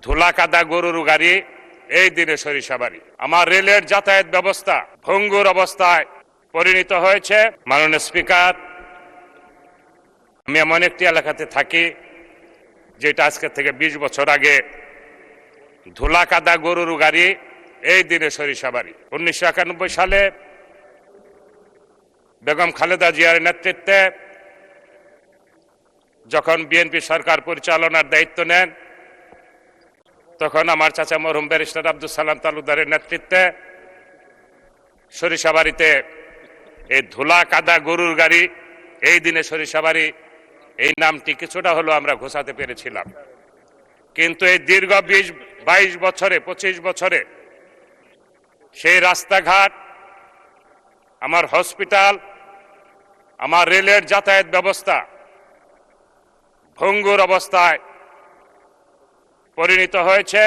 ধুলা কাদা গরুর গাড়ি, এই দিনে সরিষাবাড়ি। আমার রেলের যাতায়াত ব্যবস্থা ভঙ্গুর অবস্থায় পরিণত হয়েছে। মাননীয় স্পিকার, আমি এমন একটি এলাকাতে থাকি যেটা আজকে থেকে 20 বছর আগে ধুলা কাদা গরুর গাড়ি, এই দিনে সরিষাবাড়ি। 1991 সালে বেগম খালেদা জিয়ার নেতৃত্বে যখন বিএনপি সরকার পরিচালনার দায়িত্ব নেন, তখন আমার চাচা মরহুম ব্যারিস্টার আব্দুল সালাম তালুকদারের নেতৃত্বে সরিষাবাড়িতে এই ধুলা কাদা গরুর গাড়ি, এই দিনে সরিষাবাড়ি, এই নামটি কিছুটা হলেও আমরা ঘোষাতে পেরেছিলাম। কিন্তু এই দীর্ঘ 22 বছরে 25 বছরে সেই রাস্তাঘাট, আমার হসপিটাল, আমার রেলের যাতায়াত ব্যবস্থা ভঙ্গুর অবস্থায় পরিণত হয়েছে।